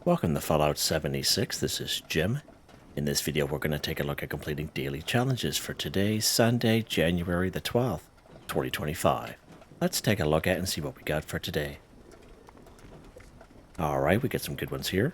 Welcome to Fallout 76, this is Jim. In this video we're going to take a look at completing daily challenges for today, Sunday, January the 12th, 2025. Let's take a look at and see what we got for today. Alright, we got some good ones here.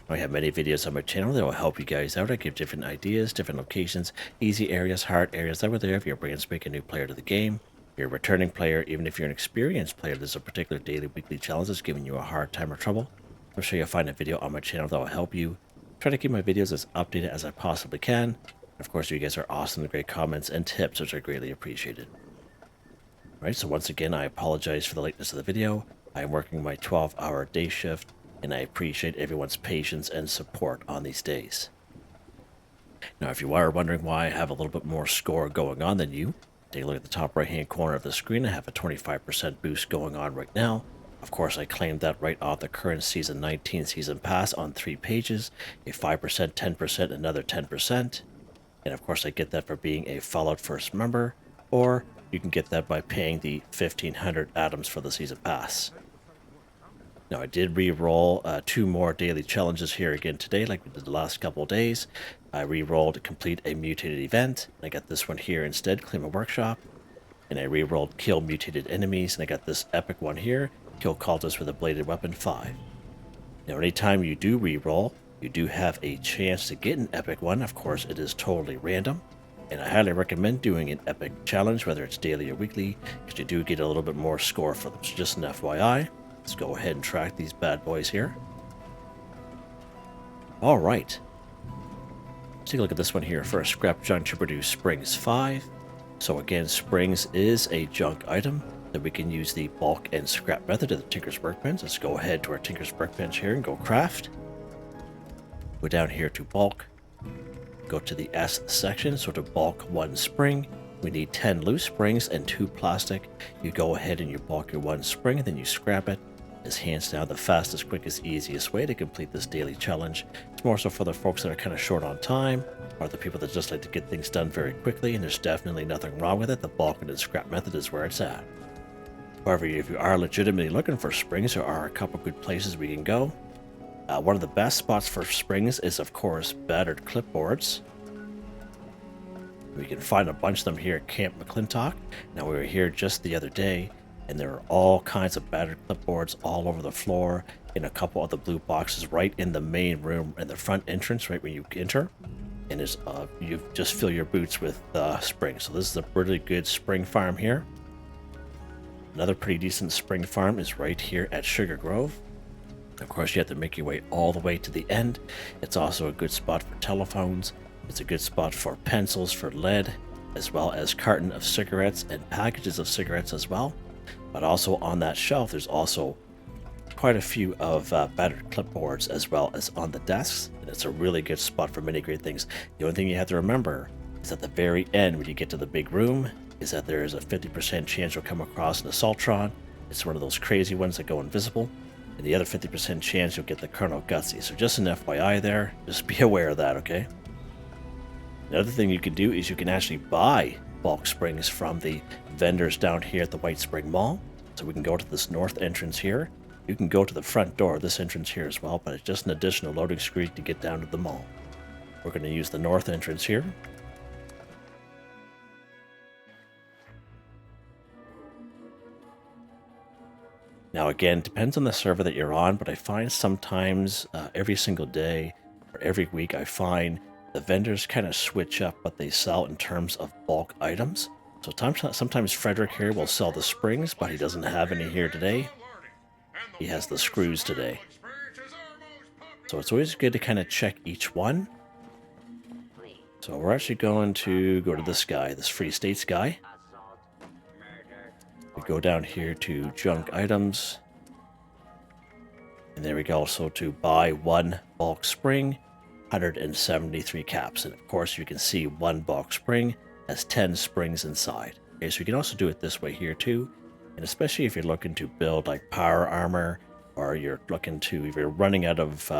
I have many videos on my channel that will help you guys out. I give different ideas, different locations, easy areas, hard areas that were there if you're bringing a new player to the game. If you're a returning player, even if you're an experienced player, there's a particular daily, weekly challenge that's giving you a hard time or trouble. I'm sure you'll find a video on my channel that will help you. Try to keep my videos as updated as I possibly can. Of course, you guys are awesome with great comments and tips, which are greatly appreciated. Alright, so once again, I apologize for the lateness of the video. I am working my 12-hour day shift, and I appreciate everyone's patience and support on these days. Now, if you are wondering why I have a little bit more score going on than you, take a look at the top right-hand corner of the screen. I have a 25% boost going on right now. Of course, I claimed that right off the current Season 19 Season Pass on 3 pages, a 5%, 10%, another 10%. And of course, I get that for being a Fallout First member, or you can get that by paying the 1,500 atoms for the Season Pass. Now, I did re-roll 2 more daily challenges here again today, like we did the last couple of days. I re-rolled to complete a mutated event. I got this one here instead, claim a workshop. And I re-rolled kill mutated enemies, and I got this epic one here, kill cultists with a bladed weapon 5. Now, anytime you do re-roll, you do have a chance to get an epic one. Of course, it is totally random. And I highly recommend doing an epic challenge, whether it's daily or weekly, because you do get a little bit more score for them. So just an FYI. Let's go ahead and track these bad boys here. Alright. Let's take a look at this one here. For a scrap junk to produce Springs 5. So again, Springs is a junk item that we can use the bulk and scrap method of the Tinker's Workbench. Let's go ahead to our Tinker's Workbench here and go craft. Go down here to bulk. Go to the S section, so to bulk 1 spring. We need 10 loose springs and 2 plastic. You go ahead and you bulk your 1 spring and then you scrap it. It's hands down the fastest, quickest, easiest way to complete this daily challenge. It's more so for the folks that are kind of short on time, or the people that just like to get things done very quickly, and there's definitely nothing wrong with it. The bulking and scrap method is where it's at. However, if you are legitimately looking for springs, there are a couple good places we can go. One of the best spots for springs is, of course, battered clipboards. We can find a bunch of them here at Camp McClintock. Now, we were here just the other day, and there are all kinds of battered clipboards all over the floor in a couple of the blue boxes right in the main room in the front entrance right when you enter. And it's, you just fill your boots with springs. So this is a really good spring farm here. Another pretty decent spring farm is right here at Sugar Grove. Of course, you have to make your way all the way to the end. It's also a good spot for telephones. It's a good spot for pencils, for lead, as well as carton of cigarettes and packages of cigarettes as well. But also on that shelf, there's also quite a few of battered clipboards as well as on the desks. And it's a really good spot for many great things. The only thing you have to remember is at the very end, when you get to the big room, is that there is a 50% chance you'll come across an Assaultron. It's one of those crazy ones that go invisible. And the other 50% chance you'll get the Colonel Gutsy. So just an FYI there, just be aware of that, okay? Another thing you can do is you can actually buy bulk springs from the vendors down here at the White Spring Mall. So we can go to this north entrance here. You can go to the front door of this entrance here as well, but it's just an additional loading screen to get down to the mall. We're going to use the north entrance here. Now again, depends on the server that you're on, but I find sometimes every single day or every week I find the vendors kind of switch up what they sell in terms of bulk items. So sometimes Frederick here will sell the springs, but he doesn't have any here today. He has the screws today. So it's always good to kind of check each one. So we're actually going to go to this guy, this Free States guy. We go down here to junk items. And there we go, also to buy 1 bulk spring. 173 caps, and of course you can see 1 bulk spring has 10 springs inside. Okay, so you can also do it this way here too, and especially if you're looking to build like power armor, or you're looking to, if you're running out of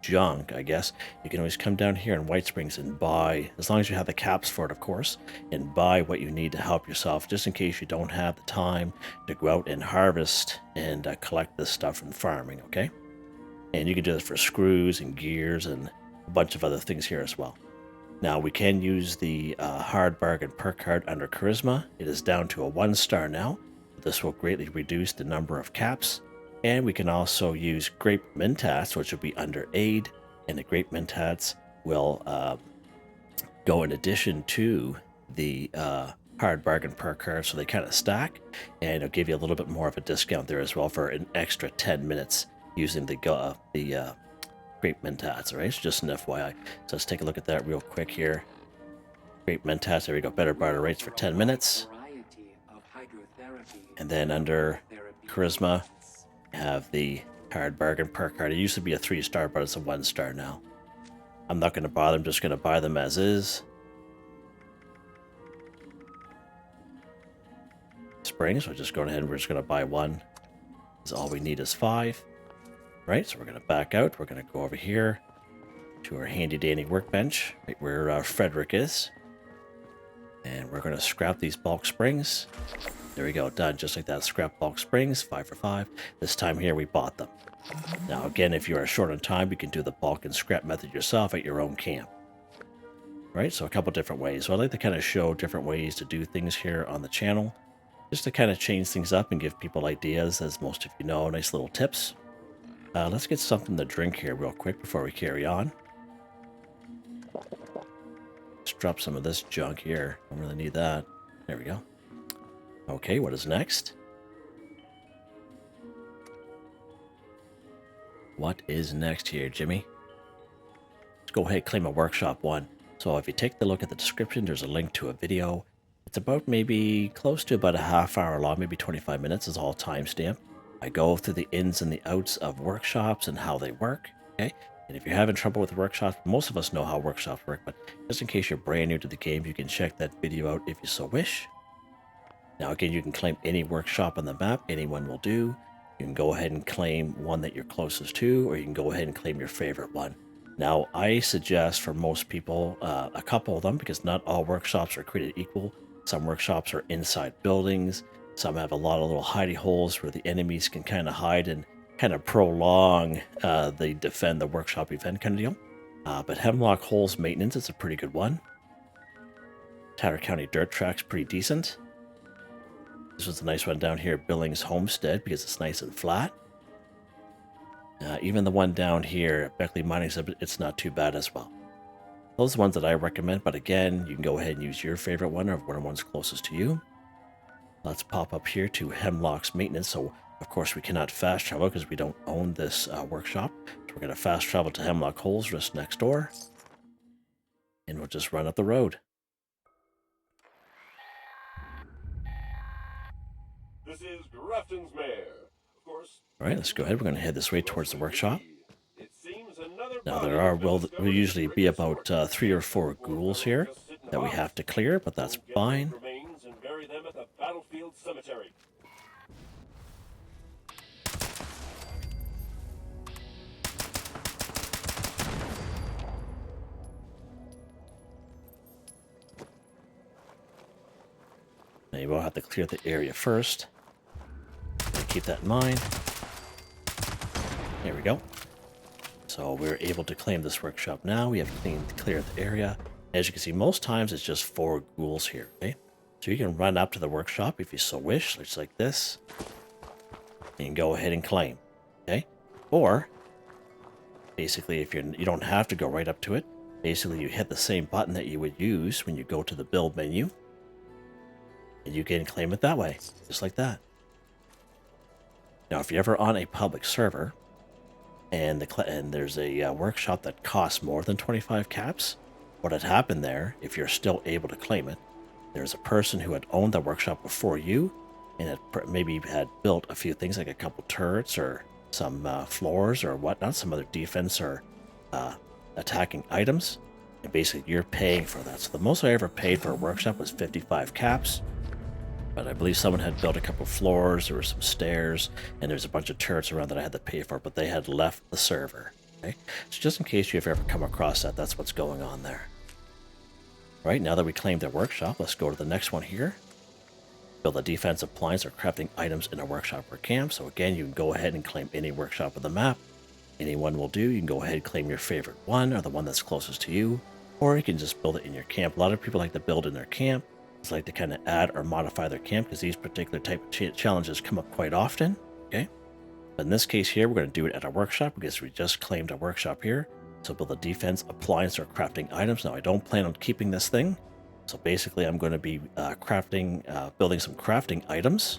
junk, I guess, you can always come down here in White Springs and buy, as long as you have the caps for it, of course, and buy what you need to help yourself, just in case you don't have the time to go out and harvest and collect this stuff from farming, okay? And you can do this for screws and gears and a bunch of other things here as well. Now we can use the hard bargain perk card under charisma. It is down to a 1-star now. This will greatly reduce the number of caps. And we can also use grape mentats, which will be under aid. And the grape mentats will go in addition to the hard bargain perk card, so they kind of stack, and it'll give you a little bit more of a discount there as well for an extra 10 minutes using the grape mentats. All right, so just an FYI. So let's take a look at that real quick here. Grape mentats, there we go, better barter rates for 10 minutes. And then under charisma, have the hard bargain perk card. It used to be a 3-star, but it's a 1-star now. I'm not going to bother, I'm just going to buy them as is. Springs, we're just going ahead and we're just going to buy one. Because all we need is 5. Right, so we're going to back out. We're going to go over here to our handy dandy workbench, right where Frederick is. And we're going to scrap these bulk springs. There we go, done, just like that. Scrap bulk springs, 5 for 5. This time here we bought them. Now again, if you are short on time, you can do the bulk and scrap method yourself at your own camp. Right, so a couple different ways. So I like to kind of show different ways to do things here on the channel, just to kind of change things up and give people ideas, as most of you know, nice little tips. Let's get something to drink here real quick before we carry on. Let's drop some of this junk here. Don't really need that. There we go. Okay, what is next? What is next here, Jimmy? Let's go ahead and claim a workshop one. So if you take the look at the description, there's a link to a video. It's about maybe close to about a half hour long, maybe 25 minutes is all timestamped. I go through the ins and the outs of workshops and how they work, okay? And if you're having trouble with workshops, most of us know how workshops work, but just in case you're brand new to the game, you can check that video out if you so wish. Now again, you can claim any workshop on the map, anyone will do. You can go ahead and claim one that you're closest to, or you can go ahead and claim your favorite one. Now, I suggest for most people, a couple of them, because not all workshops are created equal. Some workshops are inside buildings. Some have a lot of little hidey holes where the enemies can kind of hide and kind of prolong the defend the workshop event kind of deal. But Hemlock Holes Maintenance is a pretty good one. Tatter County Dirt Track's pretty decent. This was a nice one down here, Billings Homestead, because it's nice and flat. Even the one down here at Beckley Mining, it's not too bad as well. Those are the ones that I recommend, but again, you can go ahead and use your favorite one or one of the ones closest to you. Let's pop up here to Hemlock's Maintenance. So, of course, we cannot fast travel because we don't own this workshop. So we're going to fast travel to Hemlock Holes just next door. And we'll just run up the road. This is Grafton's Mayor. Of course. All right, let's go ahead. We're going to head this way towards the workshop. Now, there will usually be about 3 or 4 ghouls here that we have to clear, but that's fine. Now, you will have to clear the area first. Keep that in mind. There we go. So we're able to claim this workshop now. We have cleared the area. As you can see, most times it's just 4 ghouls here, okay? So you can run up to the workshop if you so wish, just like this. You can go ahead and claim, okay? Or, basically, if you don't have to go right up to it. Basically, you hit the same button that you would use when you go to the build menu. And you can claim it that way, just like that. Now, if you're ever on a public server, and there's a workshop that costs more than 25 caps, what had happened there, if you're still able to claim it, there's a person who had owned that workshop before you, and maybe had built a few things like a couple turrets or some floors or whatnot, some other defense or attacking items, and basically you're paying for that. So the most I ever paid for a workshop was 55 caps. But I believe someone had built a couple floors, there were some stairs, and there's a bunch of turrets around that I had to pay for, but they had left the server. Okay? So just in case you've ever come across that, that's what's going on there. Right, now that we claimed their workshop, let's go to the next one here. Build a defense appliance or crafting items in a workshop or camp. So again, you can go ahead and claim any workshop of the map. Any one will do. You can go ahead and claim your favorite one or the one that's closest to you, or you can just build it in your camp. A lot of people like to build in their camp. It's like to kind of add or modify their camp because these particular type of challenges come up quite often. Okay, but in this case here, we're going to do it at a workshop because we just claimed a workshop here. So build a defense, appliance, or crafting items. Now I don't plan on keeping this thing, so basically I'm going to be building some crafting items.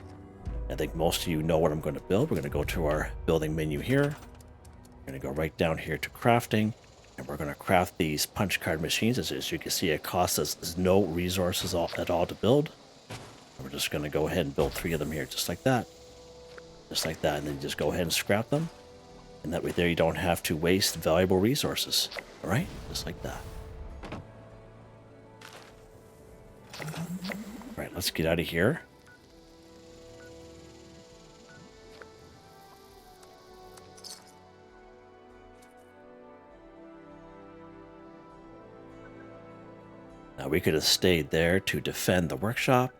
I think most of you know what I'm going to build. We're going to go to our building menu here. We're going to go right down here to crafting, and we're going to craft these punch card machines. As you can see, it costs us no resources at all to build. And we're just going to go ahead and build 3 of them here, just like that. Just like that, and then just go ahead and scrap them. And that way there you don't have to waste valuable resources. All right? Just like that. All right, let's get out of here. Now, we could have stayed there to defend the workshop,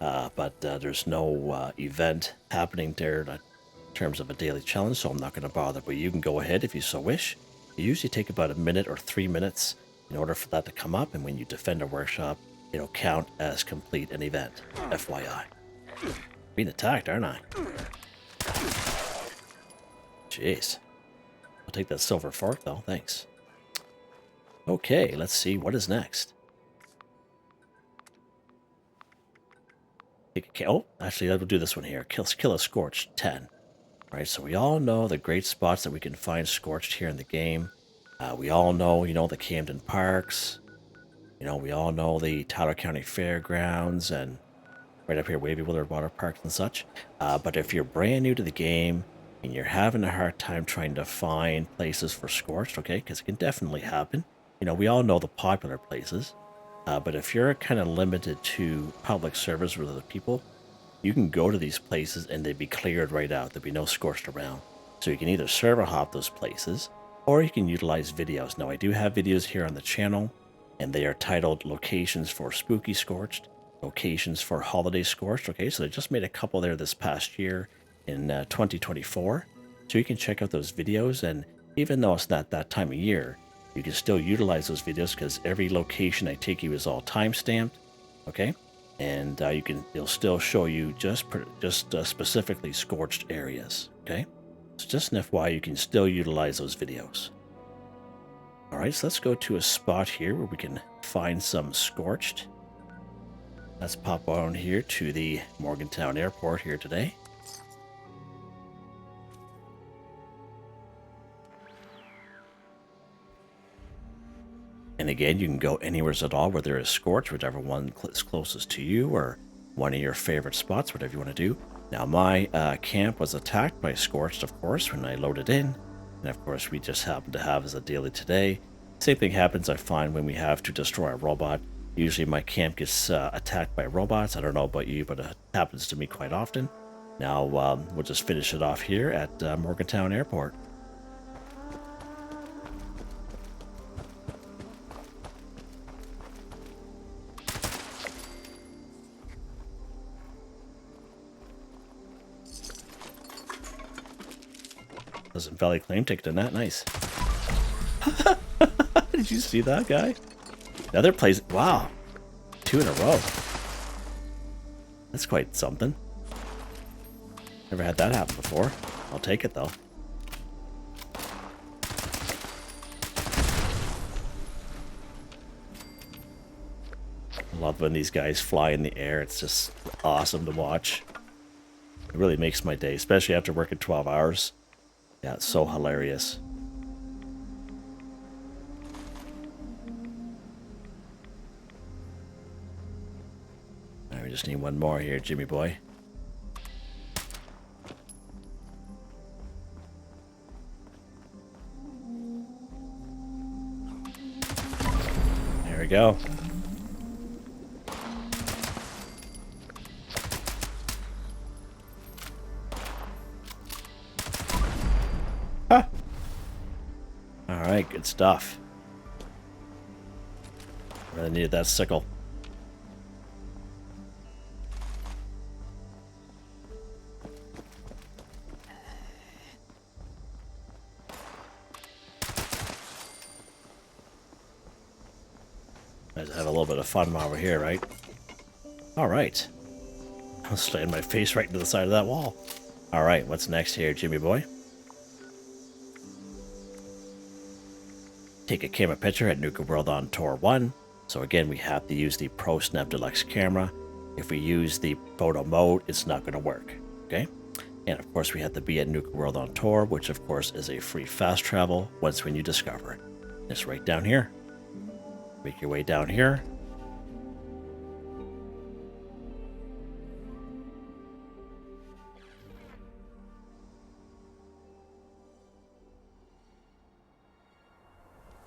but there's no event happening there in terms of a daily challenge, so I'm not going to bother. But you can go ahead if you so wish. You usually take about 1 minute or 3 minutes in order for that to come up, and when you defend a workshop, it'll count as complete an event. FYI. Being attacked, aren't I? Jeez. I'll take that silver fork, though. Thanks. Okay, let's see what is next. Oh, actually, I will do this one here. Kill a Scorched, 10. All right, so we all know the great spots that we can find Scorched here in the game. We all know, the Camden Parks. We all know the Tyler County Fairgrounds and right up here, Wavy Willard Water Parks and such. But if you're brand new to the game and you're having a hard time trying to find places for Scorched, okay, because it can definitely happen. We all know the popular places. But if you're kind of limited to public service with other people, you can go to these places and they'd be cleared right out. There'd be no Scorched around. So you can either server hop those places, or you can utilize videos. Now, I do have videos here on the channel, and they are titled Locations for Spooky Scorched, Locations for Holiday Scorched. Okay, so they just made a couple there this past year in 2024. So you can check out those videos, and even though it's not that time of year, you can still utilize those videos because every location I take you is all time-stamped, okay? And it'll still show you just specifically Scorched areas, okay? So just an FYI, you can still utilize those videos. All right, so let's go to a spot here where we can find some Scorched. Let's pop on here to the Morgantown Airport here today. And again, you can go anywhere at all where there is Scorched, whichever one is closest to you, or one of your favorite spots, whatever you want to do. Now, my camp was attacked by Scorched, of course, when I loaded in. And of course, we just happen to have as a daily today. Same thing happens, I find, when we have to destroy a robot. Usually my camp gets attacked by robots. I don't know about you, but it happens to me quite often. Now, we'll just finish it off here at Morgantown Airport. Pleasant Valley claim ticket in that. Nice. Did you see that guy? Another place. Wow. 2 in a row. That's quite something. Never had that happen before. I'll take it though. I love when these guys fly in the air. It's just awesome to watch. It really makes my day, especially after working 12 hours. Yeah, it's so hilarious. Alright, we just need one more here, Jimmy boy. There we go. Huh. Alright, good stuff. Really needed that sickle. Let's have a little bit of fun while we're here, right? Alright. I'm slamming my face right into the side of that wall. Alright, what's next here, Jimmy boy? Take a camera picture at Nuka-World on Tour 1. So again, we have to use the Pro Snap Deluxe camera. If we use the photo mode, it's not going to work, okay? And of course, we have to be at Nuka-World on Tour, which of course is a free fast travel once when you discover it. It's right down here. Make your way down here.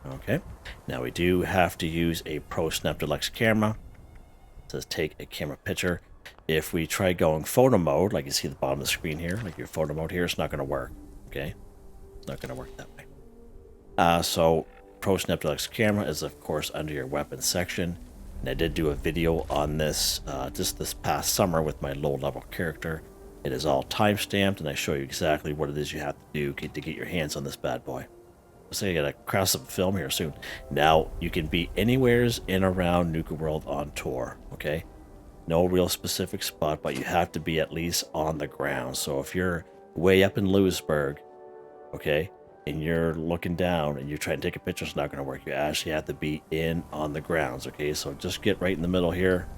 Okay, now we do have to use a Pro Snap Deluxe camera. It says take a camera picture. If we try going photo mode, like you see at the bottom of the screen here, like your photo mode here, it's not going to work. Okay, it's not going to work that way. So Pro Snap Deluxe camera is of course under your weapons section. And I did do a video on this just this past summer with my low level character. It is all time stamped and I show you exactly what it is you have to do to get your hands on this bad boy. So I gotta craft some film here soon. Now you can be anywheres in around Nuka-World on tour, okay? No real specific spot, but you have to be at least on the ground. So if you're way up in Lewisburg, okay, and you're looking down and you're trying to take a picture, it's not gonna work. You actually have to be in on the grounds, okay? So just get right in the middle here.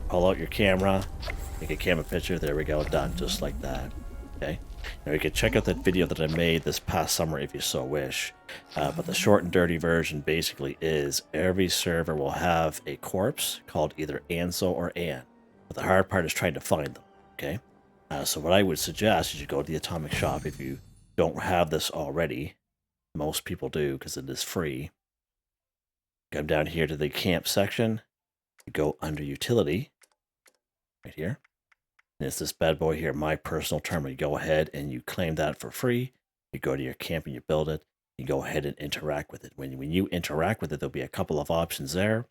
Pull out your camera, take a camera picture. There we go, done, just like that, okay? Now you can check out that video that I made this past summer if you so wish. But the short and dirty version basically is every server will have a corpse called either Anso or Ann. But the hard part is trying to find them, okay? So what I would suggest is you go to the Atomic Shop if you don't have this already. Most people do because it is free. Come down here to the camp section. You go under utility, right here. And it's this bad boy here, my personal terminal. You go ahead and you claim that for free. You go to your camp and you build it. You go ahead and interact with it. When you interact with it, there'll be a couple of options there.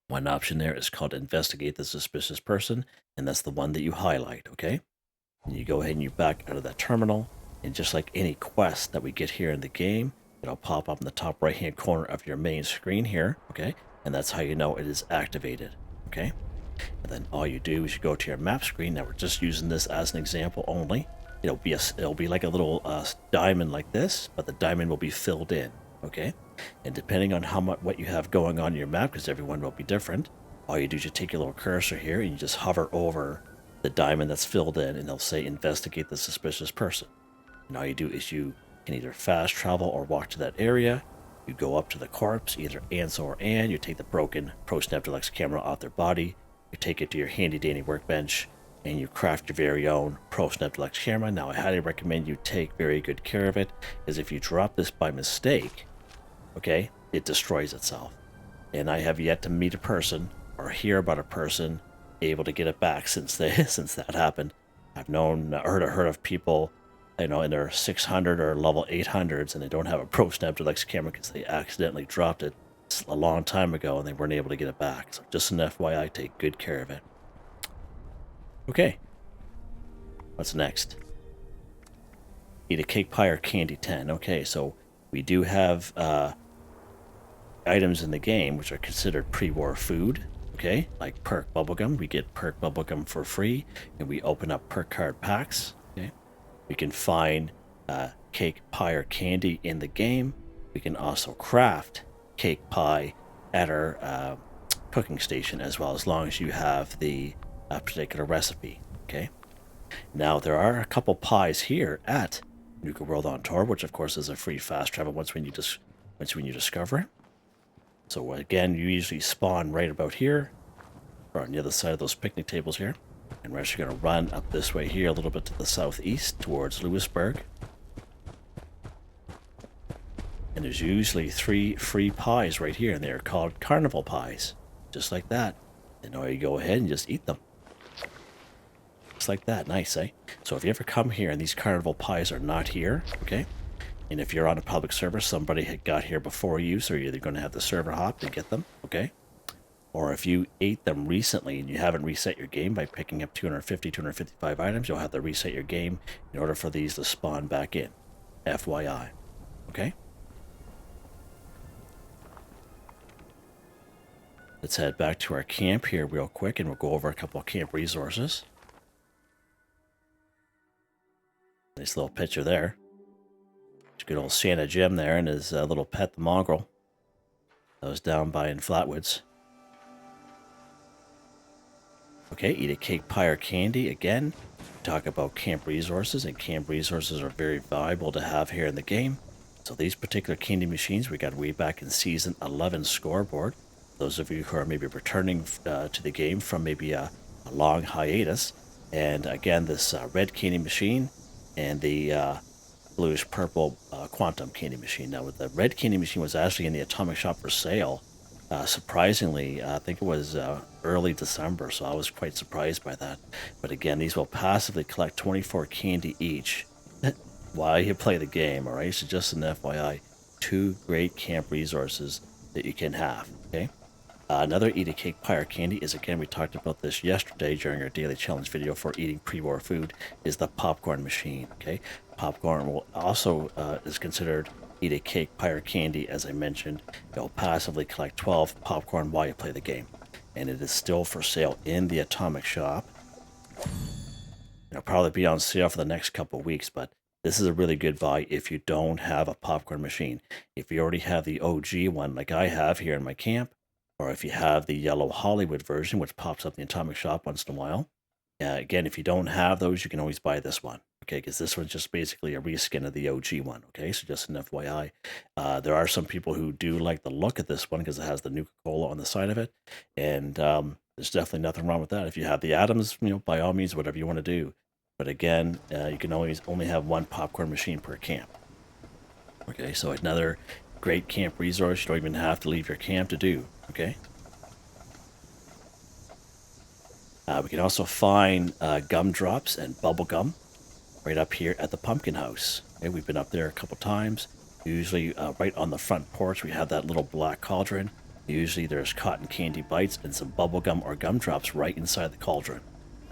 One option there is called Investigate the Suspicious Person, and that's the one that you highlight, okay? And you go ahead and you back out of that terminal, and just like any quest that we get here in the game, it'll pop up in the top right-hand corner of your main screen here, okay? And that's how you know it is activated, okay? And then all you do is you go to your map screen. Now we're just using this as an example only. It'll be like a little diamond like this, but the diamond will be filled in, okay? And depending on what you have going on in your map, because everyone will be different, all you do is you take your little cursor here and you just hover over the diamond that's filled in, and it'll say investigate the suspicious person. And all you do is you can either fast travel or walk to that area. You go up to the corpse, either Anso or Ann. You take the broken Pro Snap Deluxe camera off their body. You take it to your handy dandy workbench and you craft your very own Pro Snap Deluxe camera. Now I highly recommend you take very good care of it, because if you drop this by mistake, okay, it destroys itself. And I have yet to meet a person or hear about a person able to get it back since that happened. I've heard of people, you know, in their 600 or level 800s and they don't have a Pro Snap Deluxe camera because they accidentally dropped it a long time ago and they weren't able to get it back. So just an FYI, take good care of it. Okay, what's next? Eat a cake pie or candy 10. Okay, so we do have items in the game which are considered pre-war food, okay, like Perk bubblegum. We get Perk bubblegum for free and we open up Perk card packs, okay? We can find cake, pie, or candy in the game. We can also craft cake pie at our cooking station as well, as long as you have the particular recipe, okay? Now there are a couple pies here at Nuka-World on Tour, which of course is a free fast travel once when you discover it. So again, you usually spawn right about here or on the other side of those picnic tables here, and we're actually going to run up this way here a little bit to the southeast towards Lewisburg. And there's usually 3 free pies right here, and they're called carnival pies. Just like that. And now you go ahead and just eat them. Just like that. Nice, eh? So if you ever come here and these carnival pies are not here, okay? And if you're on a public server, somebody had got here before you, so you're either going to have the server hop to get them, okay? Or if you ate them recently and you haven't reset your game by picking up 250, 255 items, you'll have to reset your game in order for these to spawn back in. FYI. Okay? Let's head back to our camp here real quick, and we'll go over a couple of camp resources. Nice little picture there. Good old Santa Jim there and his little pet, the mongrel. That was down by in Flatwoods. Okay, eat a cake, pie, or candy. Again, talk about camp resources, and camp resources are very valuable to have here in the game. So these particular candy machines we got way back in Season 11 scoreboard. Those of you who are maybe returning to the game from maybe a long hiatus. And again, this red candy machine and the bluish purple quantum candy machine. Now, the red candy machine was actually in the Atomic Shop for sale. Surprisingly, I think it was early December, so I was quite surprised by that. But again, these will passively collect 24 candy each while you play the game, alright? So just an FYI, 2 great camp resources that you can have, okay? Another eat a cake, pie, or candy is, again, we talked about this yesterday during our daily challenge video for eating pre-war food, is the popcorn machine, okay? Popcorn will also is considered eat a cake, pie, or candy, as I mentioned. It'll passively collect 12 popcorn while you play the game. And it is still for sale in the Atomic Shop. It'll probably be on sale for the next couple of weeks, but this is a really good buy if you don't have a popcorn machine. If you already have the OG one, like I have here in my camp, or if you have the yellow Hollywood version, which pops up in the Atomic Shop once in a while. Again, if you don't have those, you can always buy this one, okay? Because this one's just basically a reskin of the OG one, okay? So just an FYI. There are some people who do like the look of this one because it has the Nuka-Cola on the side of it, and there's definitely nothing wrong with that. If you have the atoms, by all means, whatever you want to do. But again, you can always only have one popcorn machine per camp. Okay, so another great camp resource you don't even have to leave your camp to do, okay? We can also find gumdrops and bubble gum right up here at the pumpkin house. Okay, we've been up there a couple times. Usually right on the front porch we have that little black cauldron. Usually there's cotton candy bites and some bubble gum or gumdrops right inside the cauldron.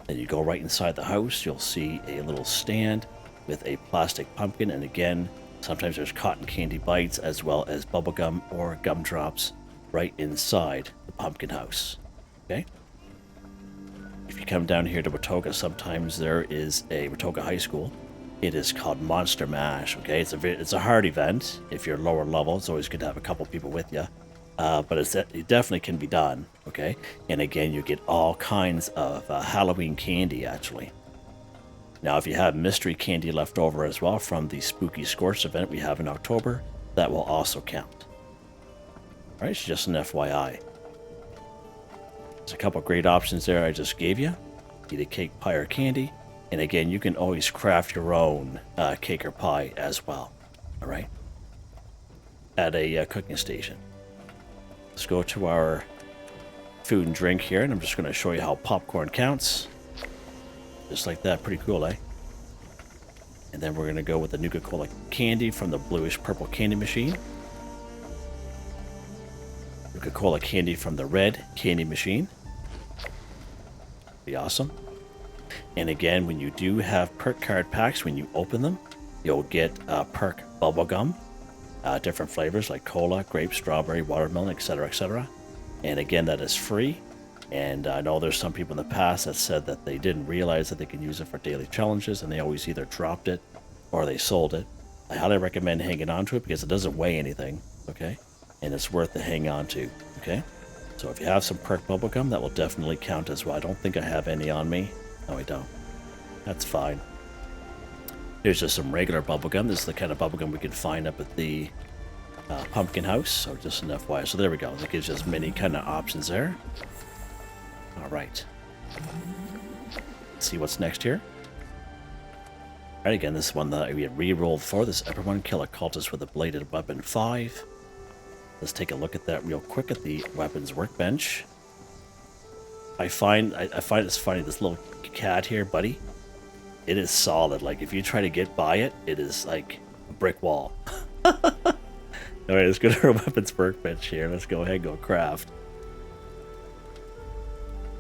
Then you go right inside the house, you'll see a little stand with a plastic pumpkin, and again, sometimes there's cotton candy bites as well as bubble gum or gumdrops right inside the pumpkin house. Okay? If you come down here to Watoga, sometimes there is a Watoga High School. It is called Monster Mash, okay? It's a hard event. If you're lower level, it's always good to have a couple people with you. But it definitely can be done, okay? And again, you get all kinds of Halloween candy, actually. Now, if you have mystery candy left over as well from the Spooky Scorched event we have in October, that will also count. All right, so just an FYI. There's a couple great options there I just gave you. Eat a cake, pie, or candy. And again, you can always craft your own cake or pie as well. All right? At a cooking station. Let's go to our food and drink here, and I'm just going to show you how popcorn counts. Just like that. Pretty cool, eh? And then we're going to go with the Nuka-Cola candy from the bluish purple candy machine. Nuka-Cola candy from the red candy machine. Be awesome. And again, when you do have Perk card packs, when you open them, you'll get Perk bubblegum, different flavors like cola, grape, strawberry, watermelon, etc., etc. And again, that is free. And I know there's some people in the past that said that they didn't realize that they can use it for daily challenges, and they always either dropped it or they sold it. I highly recommend hanging on to it because it doesn't weigh anything, okay? And it's worth to hang on to, okay? So if you have some Perk bubblegum, that will definitely count as well. I don't think I have any on me. No, I don't. That's fine. Here's just some regular bubblegum. This is the kind of bubblegum we can find up at the pumpkin house. So just an FYI. So there we go. That gives you as many kind of options there. All right. Let's see what's next here. All right, again, this one that we had re-rolled for. This everyone kill a cultist with a bladed weapon 5. Let's take a look at that real quick at the weapons workbench. I find it's funny, this little cat here, buddy. It is solid. Like, if you try to get by it, it is like a brick wall. Alright, let's go to our weapons workbench here. Let's go ahead and go craft.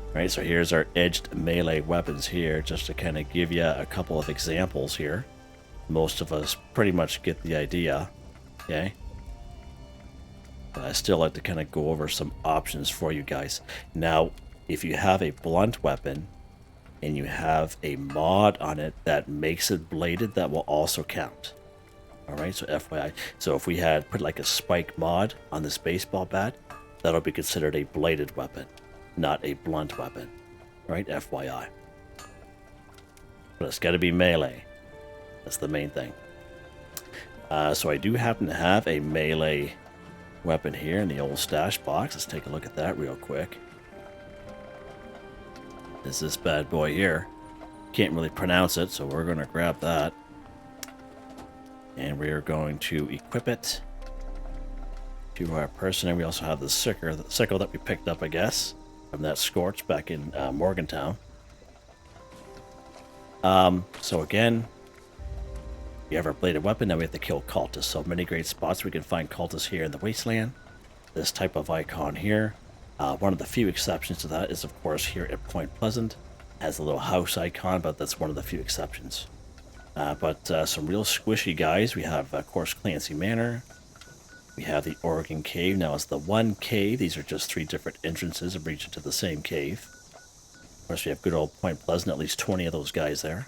Alright, so here's our edged melee weapons here, just to kind of give you a couple of examples here. Most of us pretty much get the idea. Okay. But I still like to kind of go over some options for you guys. Now, if you have a blunt weapon and you have a mod on it that makes it bladed, that will also count. Alright, so FYI. So if we had put like a spike mod on this baseball bat, that'll be considered a bladed weapon, not a blunt weapon. Right, FYI. But it's got to be melee. That's the main thing. So I do happen to have a melee weapon here in the old stash box. Let's take a look at that real quick. Is this bad boy here. Can't really pronounce it, so we're going to grab that. And we are going to equip it to our person. And we also have the sickle that we picked up, I guess, from that Scorched back in Morgantown. So again, we have our bladed weapon. Now we have to kill cultists. So many great spots we can find cultists here in the wasteland. This type of icon here. One of the few exceptions to that is, of course, here at Point Pleasant. It has a little house icon, but that's one of the few exceptions. But some real squishy guys. We have, of course, Clancy Manor. We have the Oregon Cave. Now it's the one cave. These are just 3 different entrances of reaching to the same cave. Of course, we have good old Point Pleasant, at least 20 of those guys there.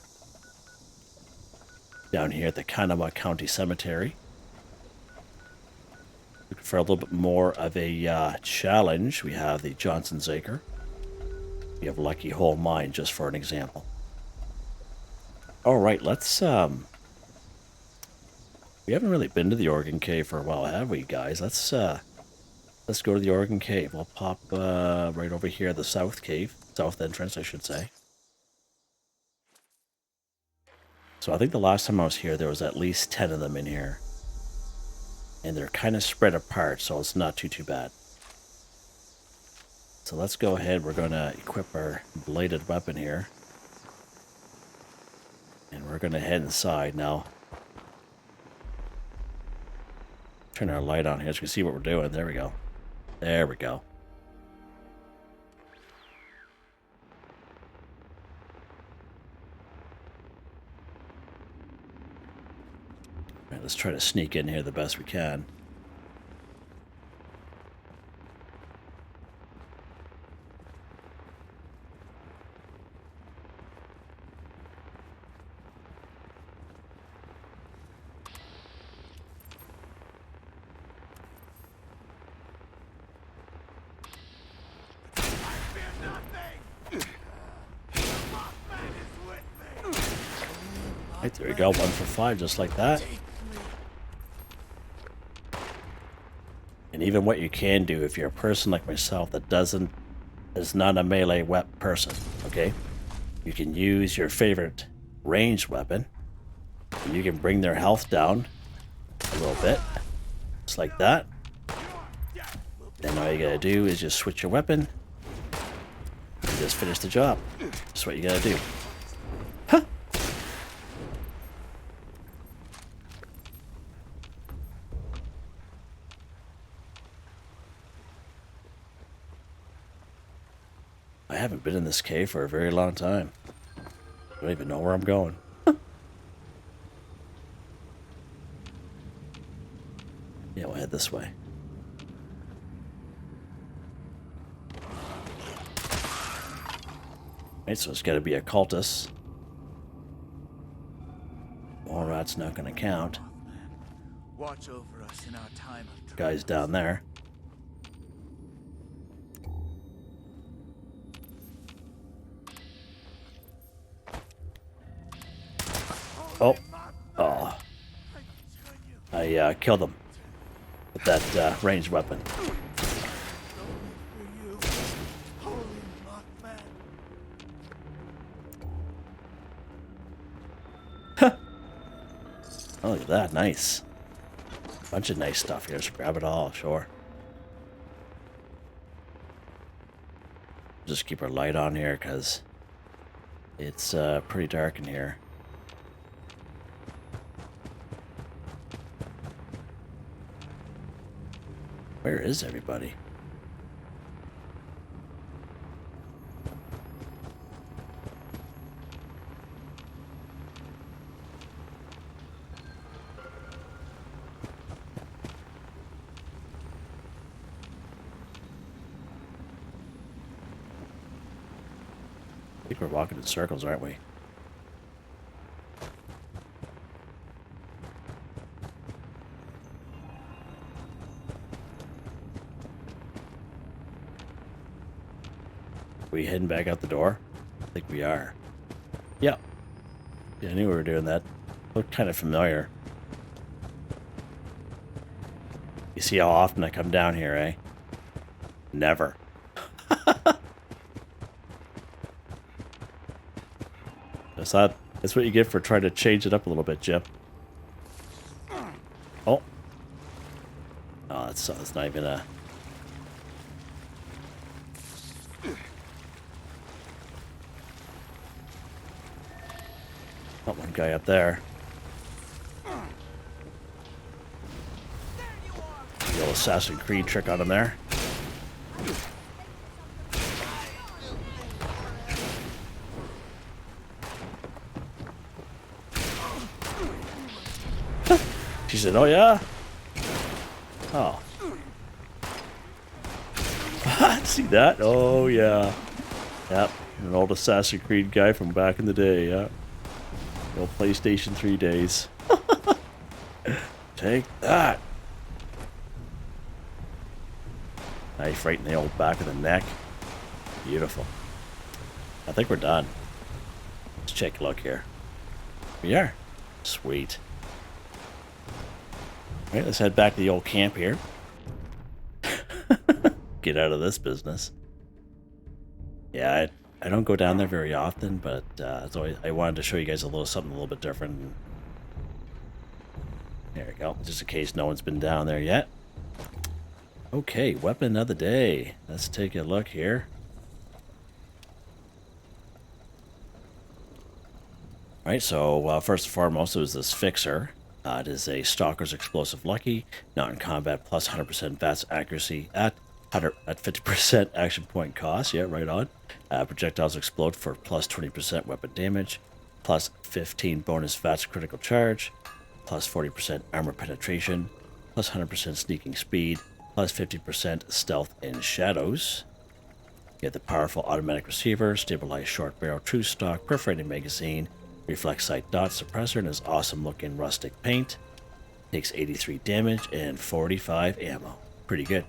Down here at the Kanawha County Cemetery. Looking for a little bit more of a challenge. We have the Johnson's Acre. We have Lucky Hole Mine, just for an example. Alright, let's, we haven't really been to the Oregon Cave for a while, have we, guys? Let's go to the Oregon Cave. We'll pop right over here, the south cave. South entrance, I should say. So I think the last time I was here, there was at least 10 of them in here. And they're kind of spread apart, so it's not too bad. So let's go ahead. We're going to equip our bladed weapon here. And we're going to head inside now. Turn our light on here so you can see what we're doing. There we go. There we go. All right, let's try to sneak in here the best we can. Right, there we go, 1 for 5, just like that. And even what you can do if you're a person like myself that is not a melee person, okay? You can use your favorite ranged weapon, and you can bring their health down a little bit, just like that. Then all you gotta do is just switch your weapon, and just finish the job. That's what you gotta do. Huh? I haven't been in this cave for a very long time. I don't even know where I'm going. Yeah, we'll head this way. Right, so it's got to be a cultist. All rat's not going to count. Watch over us in our time of trouble. Guy's down there. Oh. Oh. I killed him with that ranged weapon. Oh, look at that. Nice. Bunch of nice stuff here. Just grab it all, sure. Just keep our light on here because it's pretty dark in here. Where is everybody? I think we're walking in circles, aren't we? We heading back out the door? I think we are. Yeah. Yeah, I knew we were doing that. Looked kind of familiar. You see how often I come down here, eh? Never. That's what you get for trying to change it up a little bit, Jim. Oh. Oh, that's not even a... Got one guy up there. The old Assassin's Creed trick on him there. She said, "Oh yeah." Oh. See that? Oh yeah. Yep. An old Assassin's Creed guy from back in the day. Yeah. The old PlayStation 3 days. Take that. Knife right in the old back of the neck. Beautiful. I think we're done. Let's check a look here. We are. Sweet. Alright, let's head back to the old camp here. Get out of this business. Yeah, I don't go down there very often, but I wanted to show you guys something a little bit different. There we go, just in case no one's been down there yet. Okay, weapon of the day. Let's take a look here. Alright, so first and foremost, it was this fixer. It is a Stalker's Explosive Lucky, not in combat, plus 100% VATS accuracy at 50% action point cost. Yeah, right on. Projectiles explode for plus 20% weapon damage, plus 15 bonus VATS critical charge, plus 40% armor penetration, plus 100% sneaking speed, plus 50% stealth in shadows. You get the powerful automatic receiver, stabilized short barrel true stock, perforating magazine, reflex sight dot suppressor, and his awesome looking rustic paint. Takes 83 damage and 45 ammo. Pretty good.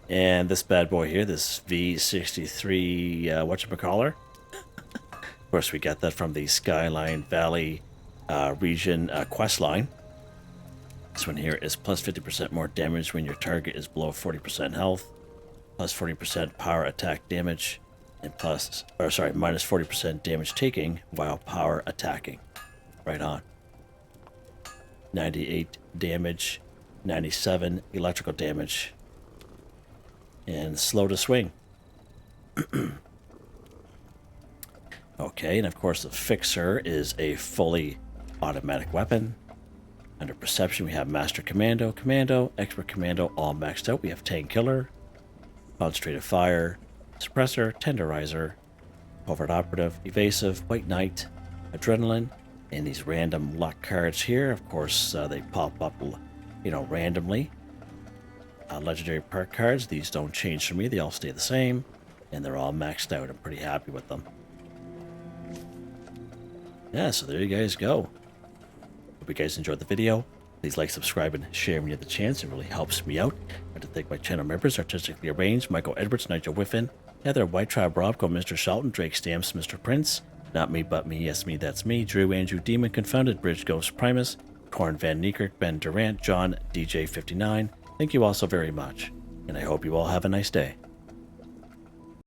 And this bad boy here, this V63 whatchamacallit. Of course, we got that from the Skyline Valley region quest line. This one here is plus 50% more damage when your target is below 40% health, plus 40% power attack damage, and minus 40% damage taking while power attacking. Right on. 98 damage, 97 electrical damage, and slow to swing. Okay, and of course the fixer is a fully automatic weapon. Under perception we have Master Commando, Commando, Expert Commando, all maxed out. We have Tank Killer, Concentrated Fire, Suppressor, Tenderizer, Covert Operative, Evasive, White Knight, Adrenaline, and these random luck cards here. Of course, they pop up, randomly. Legendary perk cards, these don't change for me. They all stay the same, and they're all maxed out. I'm pretty happy with them. Yeah, so there you guys go. Hope you guys enjoyed the video. Please like, subscribe, and share when you have the chance. It really helps me out. I'd like to thank my channel members, Artistically Arranged, Michael Edwards, Nigel Wiffen, Heather, Whitetribe, Robco, Mr. Shelton, Drake Stamps, Mr.Prince, NotMeButMeYesMeThatsMe, Drew, Andrew, Demon, Confoundedbridge, Ghost Primus, Corne van Niekerk, Ben Durant, John, DJ59. Thank you all so very much, and I hope you all have a nice day.